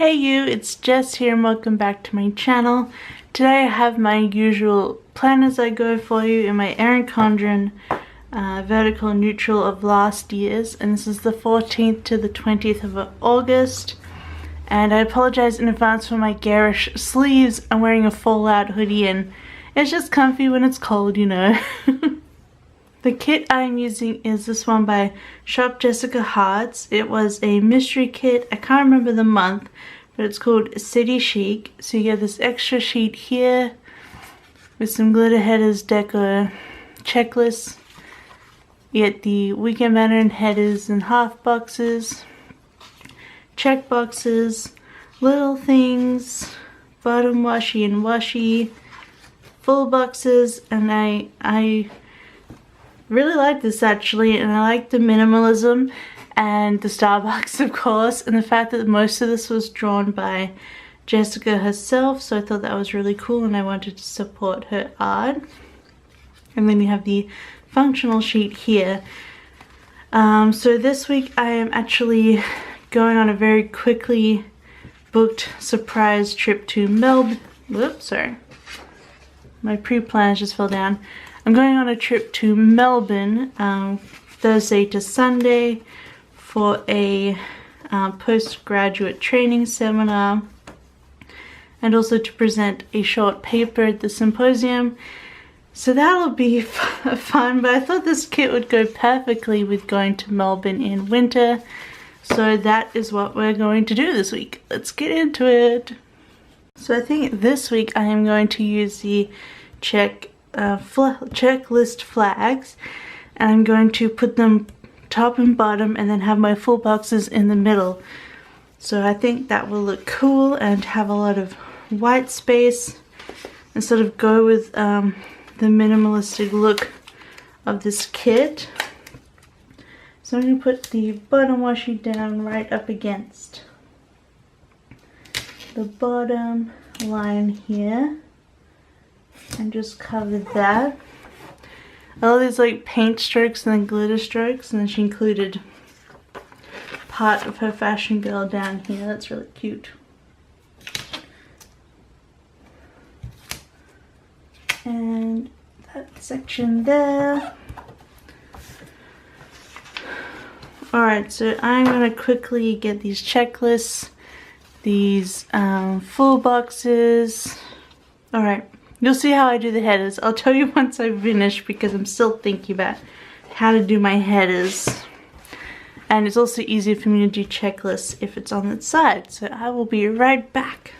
Hey you, it's Jess here and welcome back to my channel. Today I have my usual plan as I go for you in my Erin Condren vertical neutral of last year's, and this is the 14th to the 20th of August. And I apologize in advance for my garish sleeves. I'm wearing a fallout hoodie and it's just comfy when it's cold, you know. The kit I'm using is this one by ShopJessicaHearts. It was a mystery kit. I can't remember the month, but it's called City Chic. So you get this extra sheet here with some glitter headers, decor, checklists. You get the weekend pattern headers and half boxes, check boxes, little things, bottom washi and washi, full boxes, and I really like this actually, and I like the minimalism and the Starbucks of course, and the fact that most of this was drawn by Jessica herself, so I thought that was really cool and I wanted to support her art. And then you have the functional sheet here. So this week I am actually going on a very quickly booked surprise trip to Melbourne. Whoops, sorry. My pre-plans just fell down. I'm going on a trip to Melbourne Thursday to Sunday for a postgraduate training seminar, and also to present a short paper at the symposium. So that'll be fun, but I thought this kit would go perfectly with going to Melbourne in winter. So that is what we're going to do this week. Let's get into it. So I think this week I am going to use the checklist flags, and I'm going to put them top and bottom and then have my full boxes in the middle. So I think that will look cool and have a lot of white space and sort of go with the minimalistic look of this kit. So I'm going to put the bottom washi down right up against the bottom line here and just cover that. All these like paint strokes and then glitter strokes, and then she included part of her fashion girl down here. That's really cute. And that section there. Alright, so I'm going to quickly get these checklists, these full boxes. Alright, you'll see how I do the headers. I'll tell you once I finish because I'm still thinking about how to do my headers. And it's also easier for me to do checklists if it's on the side. So I will be right back.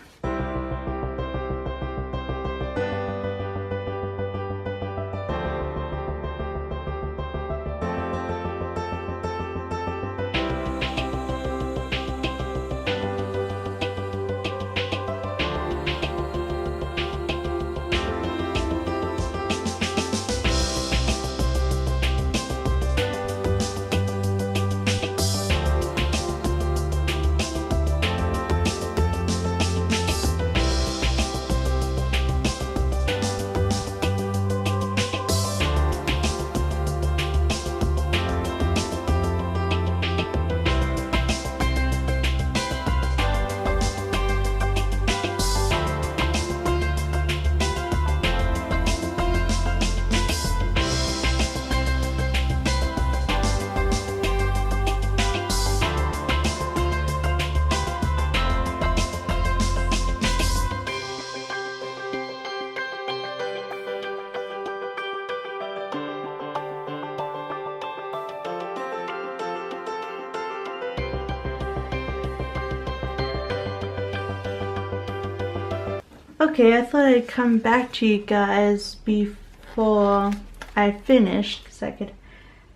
Okay, I thought I'd come back to you guys before I finished because I could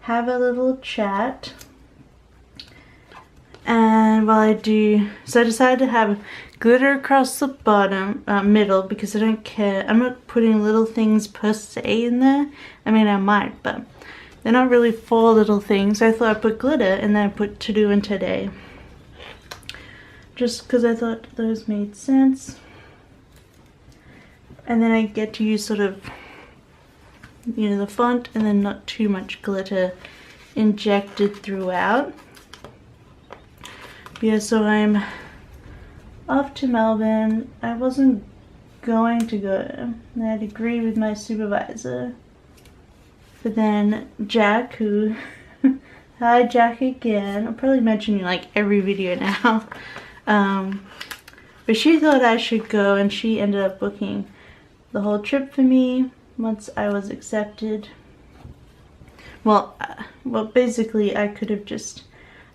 have a little chat. And while I do, so I decided to have glitter across the bottom, middle, because I don't care. I'm not putting little things per se in there. I mean, I might, but they're not really for little things. I thought I'd put glitter and then I put to do and today. Just because I thought those made sense. And then I get to use sort of, you know, the font and then not too much glitter injected throughout. Yeah, so I'm off to Melbourne. I wasn't going to go. I had agreed with my supervisor. But then Jack, who... Hi Jack again. I'll probably mention you like every video now. But she thought I should go, and she ended up booking the whole trip for me once I was accepted. Well, basically I could have just...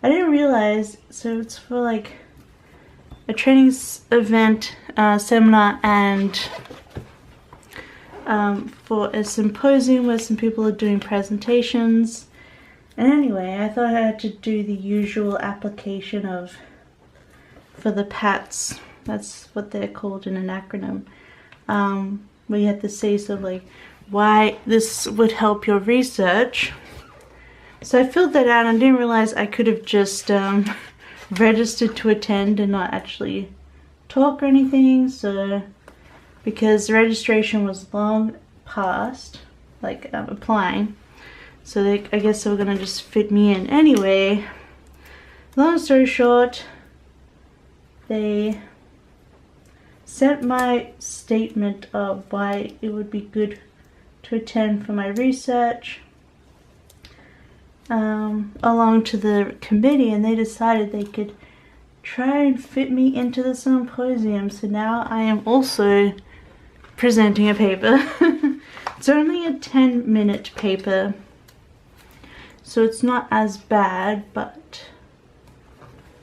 I didn't realize, so it's for like a training event, seminar, and for a symposium where some people are doing presentations. And anyway, I thought I had to do the usual application of, for the PATs, that's what they're called in an acronym, where you have to say sort of like why this would help your research. So I filled that out and didn't realize I could have just registered to attend and not actually talk or anything. So because registration was long past, like applying, so I guess they were gonna just fit me in. Anyway, long story short, they sent my statement of why it would be good to attend for my research along to the committee, and they decided they could try and fit me into the symposium. So now I am also presenting a paper. It's only a 10-minute paper, so it's not as bad, but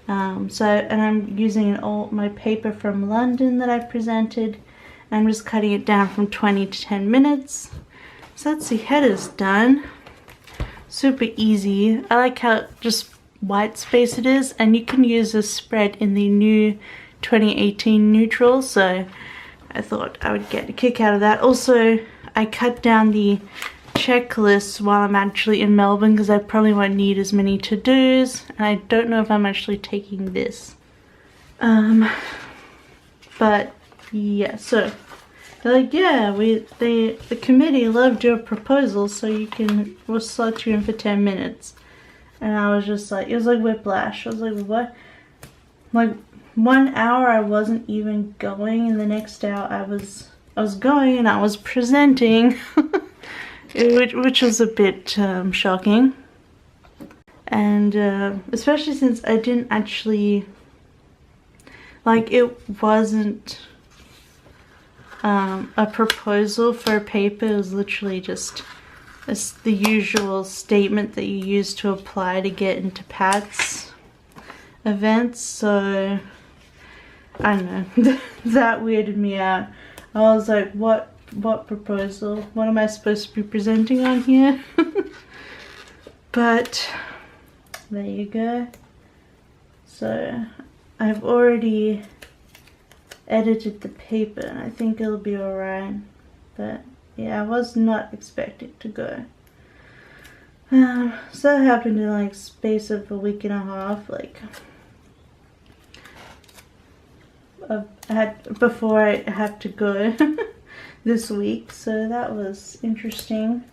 and I'm using my paper from London that I presented. I'm just cutting it down from 20 to 10 minutes. So that's the headers done. Super easy. I like how just white space it is, and you can use this spread in the new 2018 neutral, so I thought I would get a kick out of that. Also, I cut down the checklist while I'm actually in Melbourne because I probably won't need as many to-dos, and I don't know if I'm actually taking this. But yeah, so they're like, yeah, the committee loved your proposal, so we'll slot you in for 10 minutes. And I was just like, it was like whiplash. I was like, what? Like 1 hour I wasn't even going, and the next hour I was going and I was presenting. Which was a bit shocking, and especially since I didn't actually, like, it wasn't a proposal for a paper. It was literally just the usual statement that you use to apply to get into PATS events. So I don't know, that weirded me out. I was like, what proposal? What am I supposed to be presenting on here? But there you go. So I've already edited the paper, and I think it'll be alright. But yeah, I was not expecting to go. So that happened in like space of a week and a half, like before I had to go this week, so that was interesting.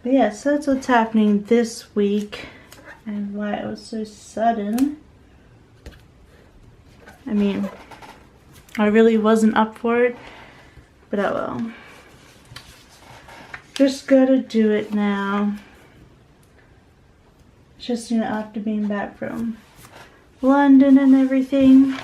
But yeah, so that's what's happening this week and why it was so sudden. I mean, I really wasn't up for it, but oh well. Just gotta do it now. Just, you know, after being back from London and everything.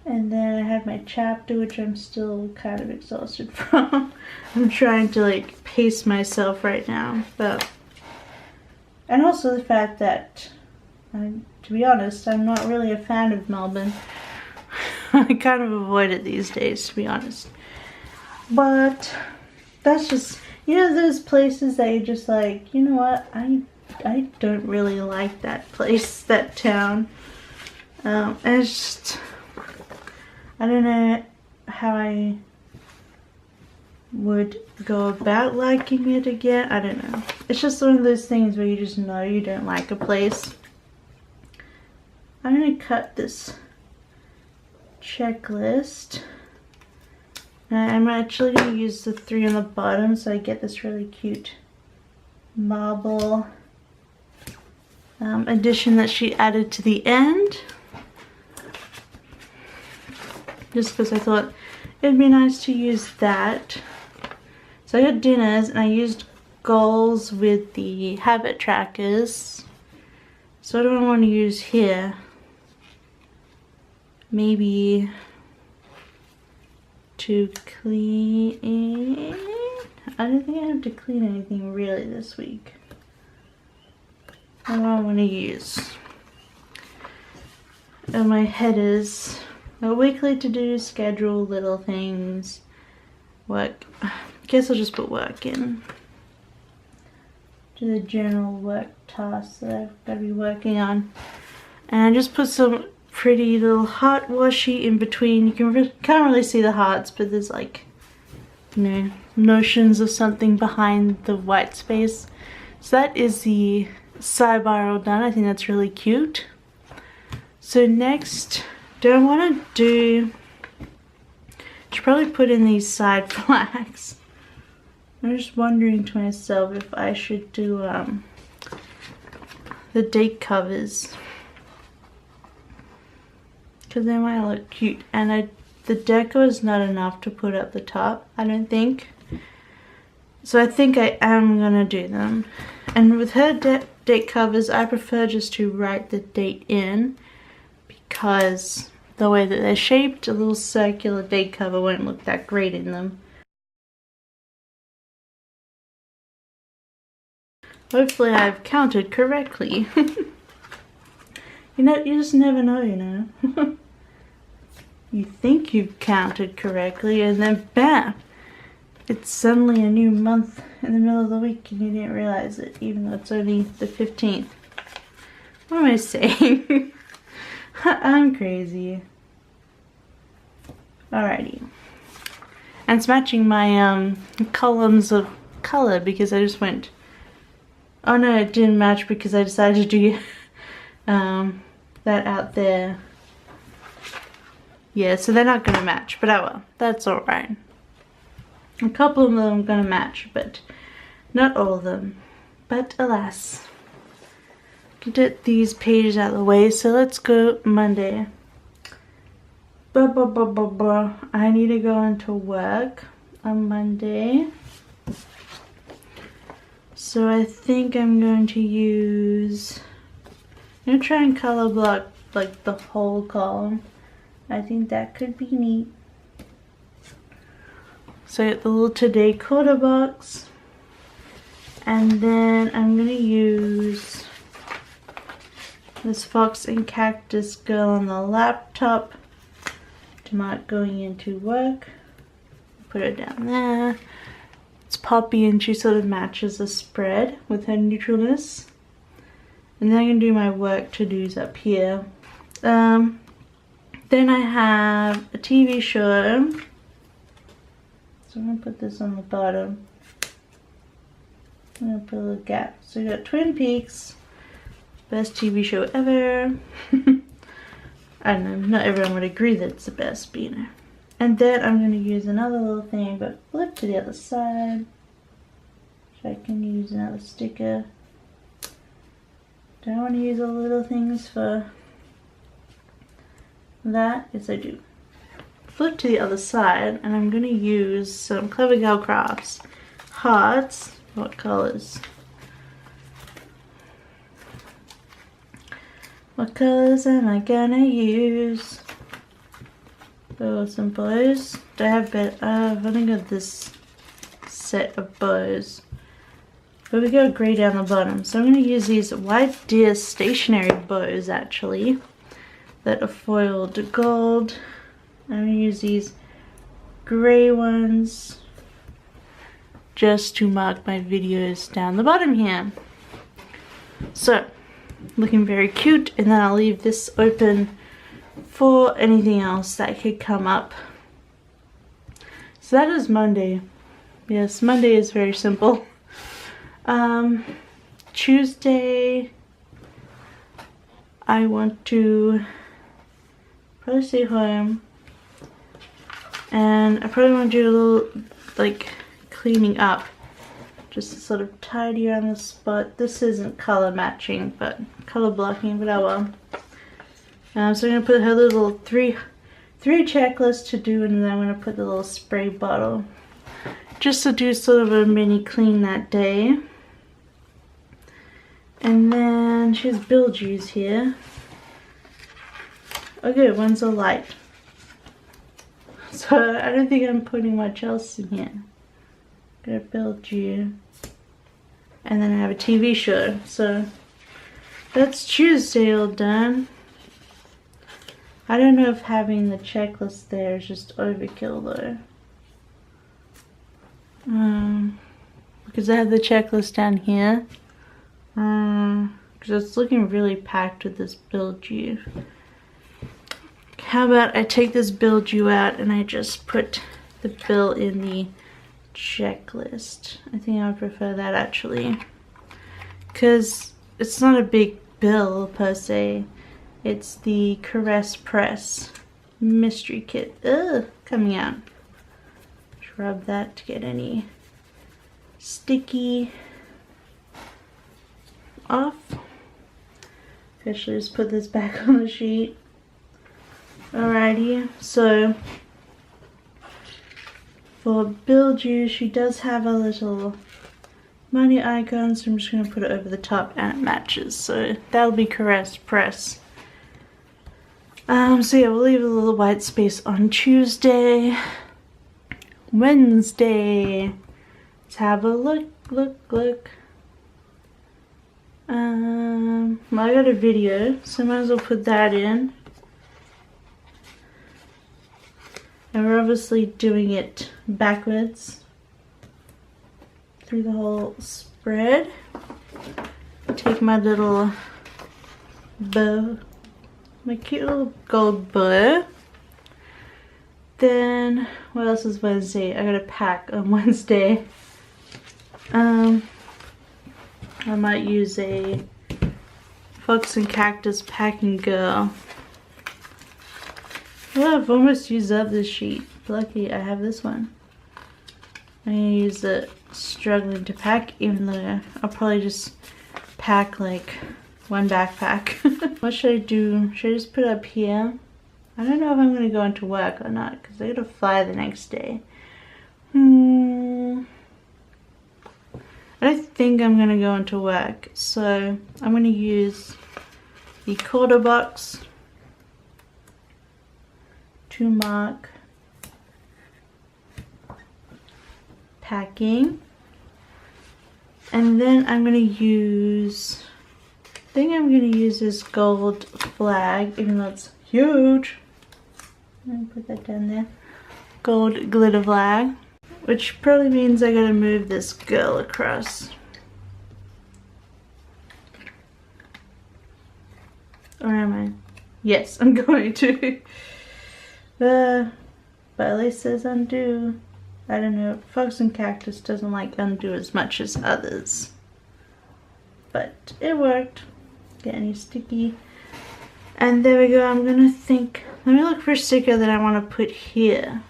And then I had my chapter, which I'm still kind of exhausted from. I'm trying to like pace myself right now, but, and also the fact that, to be honest, I'm not really a fan of Melbourne. I kind of avoid it these days, to be honest. But that's just, you know, those places that you're just like, you know what, I don't really like that place, that town. And it's just, I don't know how I would go about liking it again. I don't know. It's just one of those things where you just know you don't like a place. I'm gonna cut this checklist. I'm actually gonna use the 3 on the bottom, so I get this really cute marble addition that she added to the end. Just because I thought it'd be nice to use that. So I got dinners and I used goals with the habit trackers. So what do I want to use here? Maybe to clean. I don't think I have to clean anything really this week. What do I want to use? And my headers. A weekly to-do schedule, little things, work. I guess I'll just put work in. To the general work tasks that I've got to be working on. And I just put some pretty little heart washi in between. You can't really see the hearts, but there's like, you know, notions of something behind the white space. So that is the sidebar all done. I think that's really cute. So next, do I want to do, should probably put in these side flags. I'm just wondering to myself if I should do the date covers, because they might look cute. And the deco is not enough to put up the top, I don't think. So I think I am gonna do them. And with her date covers, I prefer just to write the date in, because the way that they're shaped, a little circular date cover won't look that great in them. Hopefully I've counted correctly. You know, you just never know, you know. You think you've counted correctly and then bam! It's suddenly a new month in the middle of the week and you didn't realize it, even though it's only the 15th. What am I saying? I'm crazy. Alrighty. And it's matching my columns of color because I just went, oh no, it didn't match because I decided to do that out there. Yeah, so they're not gonna match, but oh well, that's alright. A couple of them are gonna match, but not all of them. But alas. Get these pages out of the way, so let's go Monday. I need to go into work on Monday. So I think I'm going to use, I'm going to try and color block like the whole column. I think that could be neat. So I got the little today quarter box. And then I'm going to use this fox and cactus girl on the laptop to mark going into work. Put her down there. It's Poppy and she sort of matches the spread with her neutralness. And then I'm going to do my work to-dos up here. Then I have a TV show. So I'm going to put this on the bottom. I'm going to put a little gap. So we got Twin Peaks. Best TV show ever. I don't know, not everyone would agree that it's the best, but you know. And then I'm going to use another little thing, but flip to the other side. So I can use another sticker. Do I want to use all the little things for that? Yes, I do. Flip to the other side, and I'm going to use some Clever Girl Crafts hearts. What colors? What colors am I gonna use? Oh, some bows. Do I have better? I've only got this set of bows. But we go grey down the bottom. So I'm gonna use these White Deer stationary bows actually that are foiled gold. I'm gonna use these grey ones just to mark my videos down the bottom here. So looking very cute, and then I'll leave this open for anything else that could come up. So that is Monday. Yes, Monday is very simple. Tuesday I want to probably stay home, and I probably want to do a little like cleaning up just to sort of tidy around the spot. This isn't color matching, but color blocking, but oh well. So I'm going to put her little three checklists to do, and then I'm going to put the little spray bottle just to do sort of a mini clean that day. And then she has bilges here. Okay, one's a light. So I don't think I'm putting much else in here. Got a bilge. And then I have a TV show. So that's Tuesday all done. I don't know if having the checklist there is just overkill though. Because I have the checklist down here. Because it's looking really packed with this bilge. How about I take this bilge out and I just put the bill in the checklist. I think I would prefer that actually. Because it's not a big bill per se. It's the Caress Press mystery kit. Ugh, coming out. Just rub that to get any sticky off. Actually, just put this back on the sheet. Alrighty, so for bilge, she does have a little money icon, so I'm just going to put it over the top and it matches. So that'll be Caress Press. So yeah, we'll leave a little white space on Tuesday. Wednesday. Let's have a look. Well, I got a video, so I might as well put that in. And we're obviously doing it backwards through the whole spread. Take my little bow, my cute little gold bow. Then, what else is Wednesday? I got a pack on Wednesday. I might use a Fox and Cactus Packing Girl. Well, I've almost used up this sheet. Lucky I have this one. I'm gonna use the struggling to pack, even though I'll probably just pack like one backpack. What should I do? Should I just put it up here? I don't know if I'm gonna go into work or not, because I gotta fly the next day. I don't think I'm gonna go into work, so I'm gonna use the quarter box to mark packing, and then I'm gonna use, I think I'm gonna use this gold flag, even though it's huge. I'm gonna put that down there. Gold glitter flag. Which probably means I gotta move this girl across. Or am I? Yes, I'm going to. But at least it says undo. I don't know. Fox and Cactus doesn't like undo as much as others. But it worked. Get any sticky. And there we go. I'm gonna think. Let me look for a sticker that I want to put here.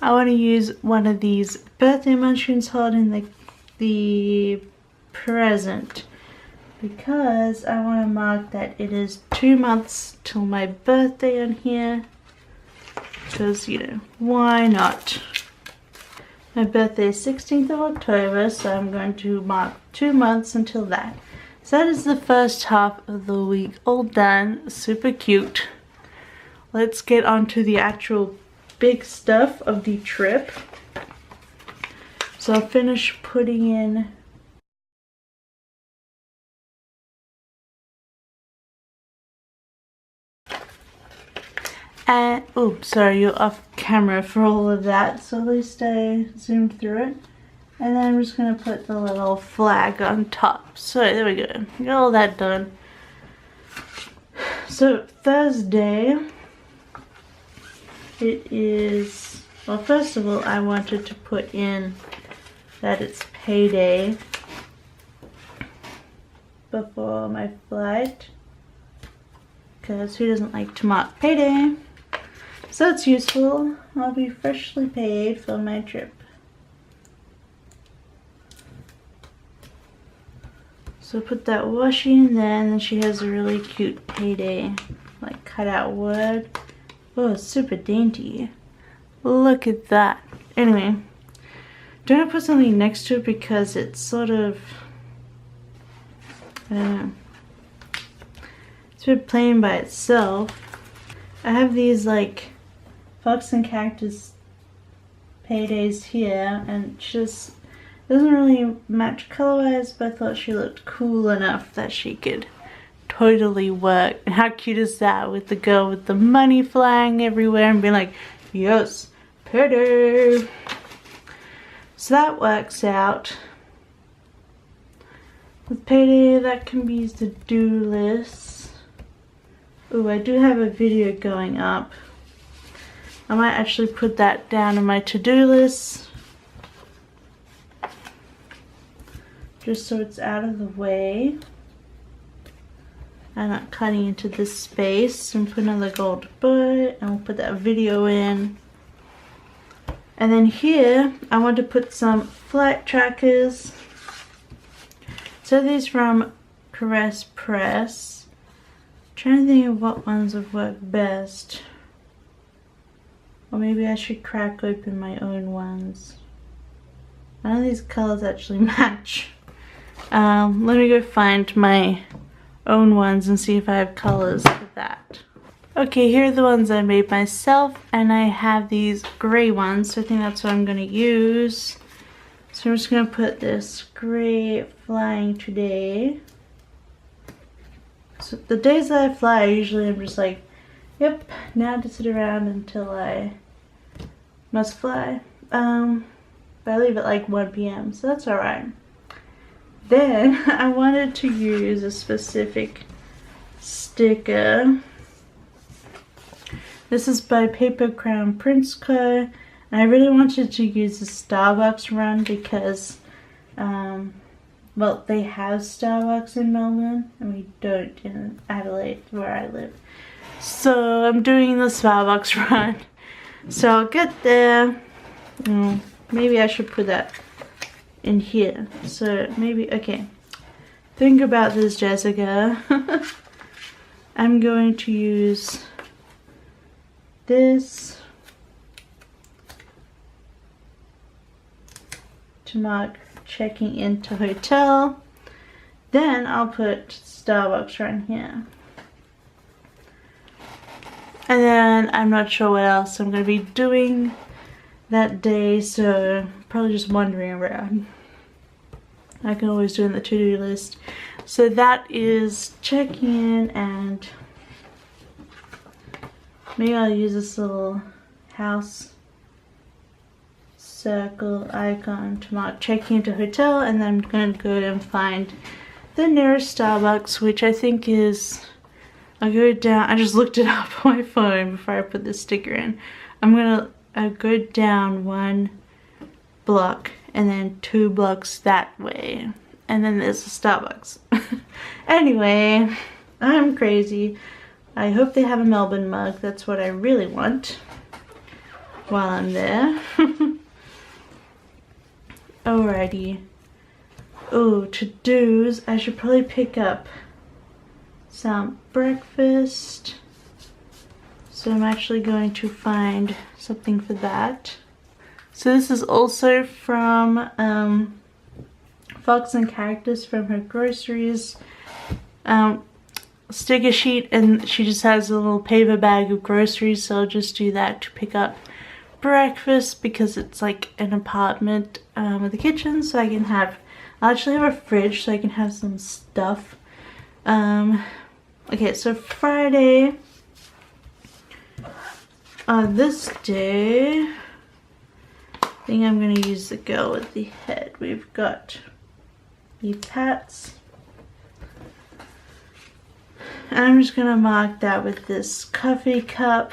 I want to use one of these birthday munchkins holding the present, because I want to mark that it is 2 months till my birthday on here, because, you know, why not? My birthday is 16th of October, so I'm going to mark 2 months until that. So that is the first half of the week all done. Super cute. Let's get on to the actual big stuff of the trip. So I'll finish putting in and oh, sorry, you're off camera for all of that, so at least I zoomed through it. And then I'm just gonna put the little flag on top. So there we go, got all that done. So Thursday, it is, well, first of all, I wanted to put in that it's payday before my flight, because who doesn't like to mark payday? So it's useful. I'll be freshly paid for my trip. So put that washi in there, and then she has a really cute payday, like cut out wood. Oh, it's super dainty. Look at that. Anyway, don't want to put something next to it because it's sort of, I don't know, it's a bit plain by itself. I have these like Fox and Cactus paydays here, and she just doesn't really match color-wise, but I thought she looked cool enough that she could totally work. And how cute is that, with the girl with the money flying everywhere and being like, yes, payday. So that works out. With payday, that can be used to do lists. Ooh, I do have a video going up. I might actually put that down in my to-do list, just so it's out of the way. I'm not cutting into this space. And put another gold bow, and we'll put that video in. And then here, I want to put some flight trackers. So these from Caress Press. I'm trying to think of what ones would work best. Or maybe I should crack open my own ones. None of these colors actually match. Let me go find my own ones and see if I have colors for that. Okay, here are the ones I made myself, and I have these gray ones, so I think that's what I'm gonna use. So I'm just gonna put this gray flying today. So the days that I fly, usually I'm just like, yep, now to sit around until I must fly. But I leave at like 1 p.m, so that's alright. Then I wanted to use a specific sticker. This is by Paper Crown Prince Co. And I really wanted to use the Starbucks run because, well, they have Starbucks in Melbourne and we don't in Adelaide where I live. So I'm doing the Starbucks run. So I'll get there. Maybe I should put that in here. So maybe, okay. Think about this, Jessica. I'm going to use this to mark checking into hotel. Then I'll put Starbucks right here. And then I'm not sure what else I'm going to be doing that day, so probably just wandering around. I can always do in the to-do list. So that is checking in, and maybe I'll use this little house circle icon to mark checking into hotel, and then I'm going to go and find the nearest Starbucks, which I think is, I'll go down, I just looked it up on my phone before I put this sticker in. I'm going to go down 1 block and then 2 blocks that way, and then there's a Starbucks. Anyway, I'm crazy. I hope they have a Melbourne mug. That's what I really want while I'm there. Alrighty. Oh, to-dos. I should probably pick up some breakfast. So I'm actually going to find something for that. So this is also from Fox and Cactus, from her groceries sticker sheet, and she just has a little paper bag of groceries, so I'll just do that to pick up breakfast because it's like an apartment with a kitchen, so I can have, I'll actually have a fridge so I can have some stuff. Okay, so Friday, this day, I think I'm going to use the girl with the head. We've got the pats. And I'm just going to mark that with this coffee cup.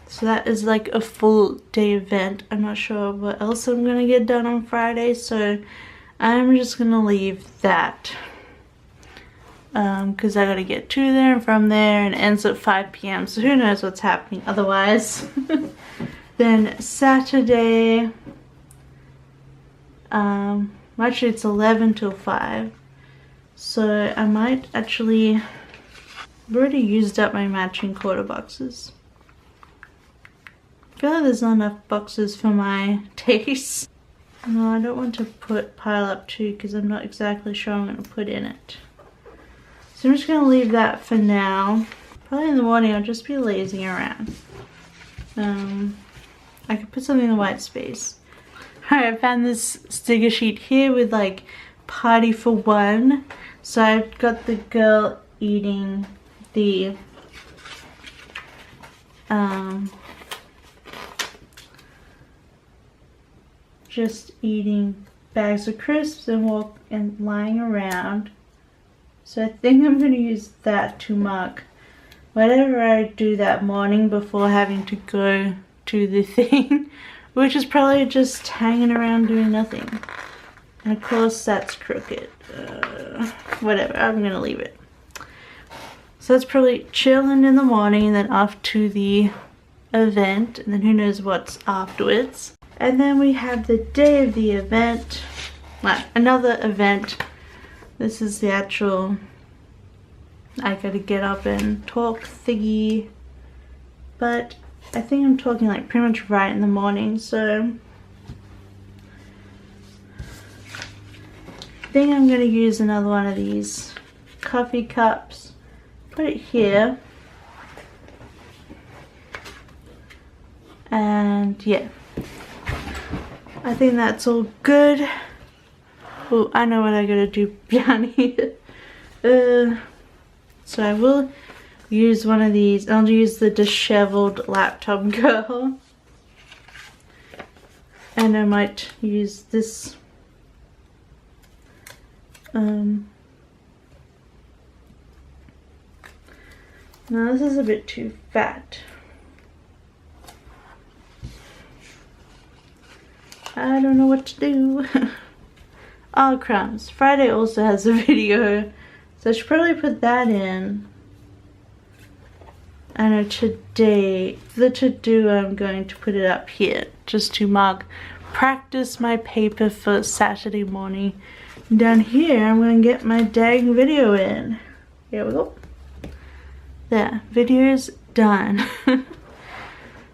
So that is like a full day event. I'm not sure what else I'm going to get done on Friday, so I'm just going to leave that. Because I got to get to there and from there, and it ends at 5 p.m. So who knows what's happening otherwise. Then Saturday, Actually, it's 11 till 5. So I might actually... I've already used up my matching quarter boxes. I feel like there's not enough boxes for my taste. No, I don't want to pile up too because I'm not exactly sure I'm going to put in it. So I'm just going to leave that for now. Probably in the morning I'll just be lazing around. I could put something in the white space. Alright, I found this sticker sheet here with like party for one. So I've got the girl eating the just eating bags of crisps and lying around. So I think I'm going to use that to mark whatever I do that morning before having to go to the thing, which is probably just hanging around doing nothing. And of course that's crooked. Whatever, I'm going to leave it. So that's probably chilling in the morning and then off to the event, and then who knows what's afterwards. And then we have the day of the event, well, another event. This is the actual, I gotta get up and talk thingy, but I think I'm talking like pretty much right in the morning, so I think I'm gonna use another one of these coffee cups, put it here, and yeah. I think that's all good. Oh, I know what I gotta do down here. So I will use one of these. I'll use the disheveled laptop girl. And I might use this. No, this is a bit too fat. I don't know what to do. Oh crumbs. Friday also has a video, so I should probably put that in. I know today, for the to-do, I'm going to put it up here just to mark practice my paper for Saturday morning. And down here, I'm going to get my dang video in. Here we go. There, video's done.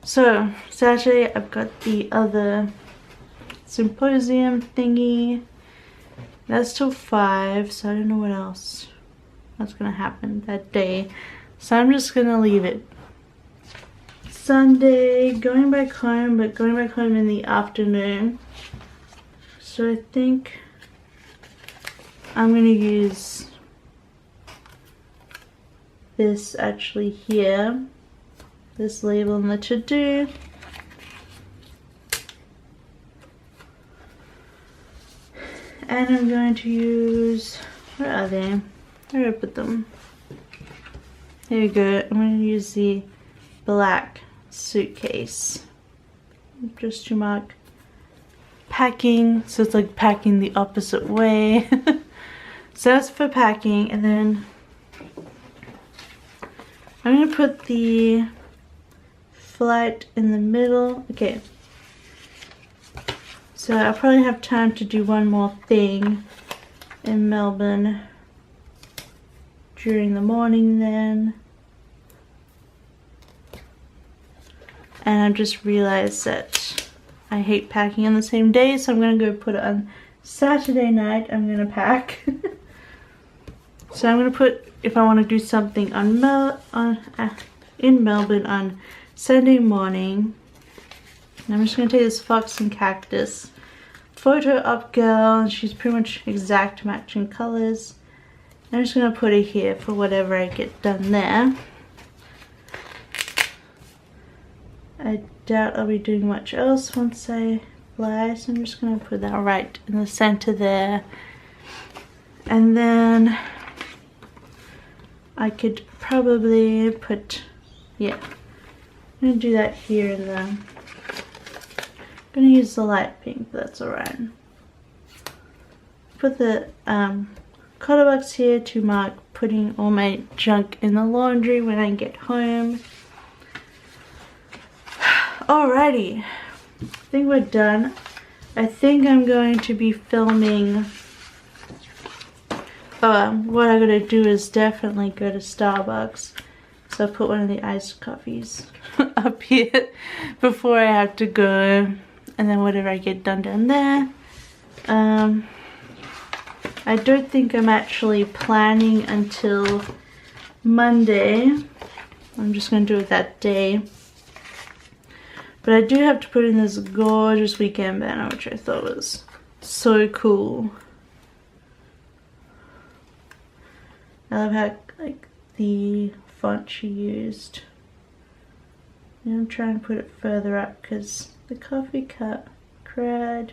So, Saturday, I've got the other symposium thingy. That's till 5, so I don't know what else that's gonna happen that day. So I'm just gonna leave it. Sunday, going back home, but going back home in the afternoon. So I think I'm gonna use this actually here. This label in the to-do. And I'm going to use, where are they? Where did I put them? There we go. I'm going to use the black suitcase. Just to mark packing. So it's like packing the opposite way. So that's for packing. And then I'm going to put the flight in the middle. Okay. So I'll probably have time to do one more thing in Melbourne during the morning then. And I just realized that I hate packing on the same day, so I'm going to go put it on Saturday night. I'm going to pack. So I'm going to put, if I want to do something on in Melbourne on Sunday morning. And I'm just going to take this fox and cactus photo up girl, and she's pretty much exact matching colors. I'm just going to put it here for whatever I get done there. I doubt I'll be doing much else once I fly, so I'm just going to put that right in the center there. And then I could probably put, yeah, I'm going to do that here in the, I'm going to use the light pink, but that's alright. Put the color box here to mark putting all my junk in the laundry when I get home. Alrighty, I think we're done. I think I'm going to be filming. What I'm gonna do is definitely go to Starbucks. So I'll put one of the iced coffees up here before I have to go. And then whatever I get done down there. I don't think I'm actually planning until Monday. I'm just going to do it that day. But I do have to put in this gorgeous weekend banner, which I thought was so cool. I love how, like, the font she used. And I'm trying to put it further up because the coffee cup crud.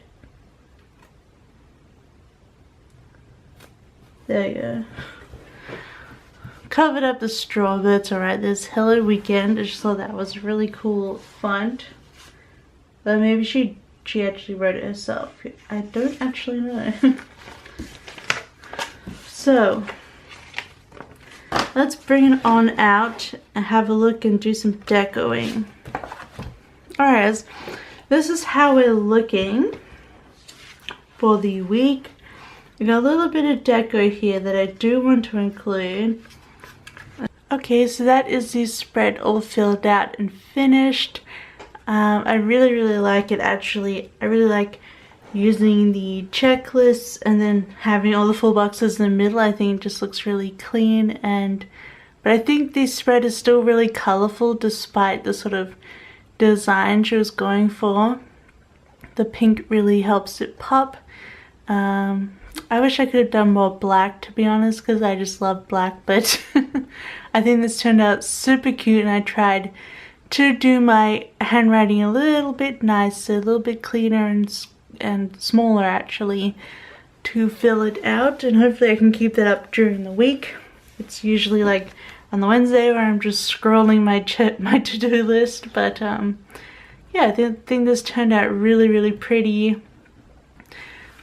There you go. Covered up the straw, but it's alright. There's Hello Weekend. I just thought that was a really cool font. But maybe she actually wrote it herself. I don't actually know. So, let's bring it on out and have a look and do some decoing. Alright, this is how we're looking for the week. We got a little bit of deco here that I do want to include. Okay, so that is the spread all filled out and finished. I really like it actually. I really like using the checklists and then having all the full boxes in the middle. I think it just looks really clean, but I think the spread is still really colorful despite the sort of design she was going for. The pink really helps it pop. I wish I could have done more black, to be honest, because I just love black, but I think this turned out super cute, and I tried to do my handwriting a little bit nicer, a little bit cleaner and smaller actually, to fill it out, and hopefully I can keep that up during the week. It's usually like on the Wednesday where I'm just scrolling my to-do list, but yeah, I think this turned out really pretty.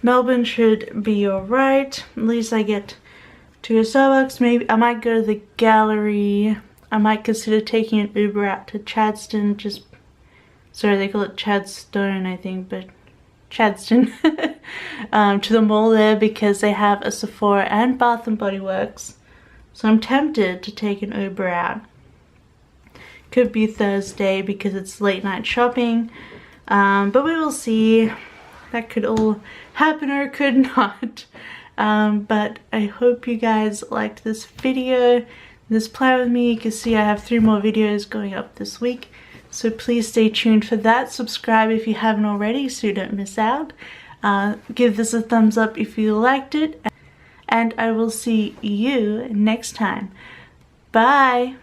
Melbourne should be alright. At least I get to a Starbucks. Maybe I might go to the gallery. I might consider taking an Uber out to Chadstone. Sorry, they call it Chadstone, I think, but Chadstone. To the mall there because they have a Sephora and Bath and Body Works. So I'm tempted to take an Uber out. Could be Thursday because it's late night shopping. But we will see. That could all happen or it could not. But I hope you guys liked this video, this plan with me. You can see I have 3 more videos going up this week. So please stay tuned for that. Subscribe if you haven't already so you don't miss out. Give this a thumbs up if you liked it. And I will see you next time. Bye!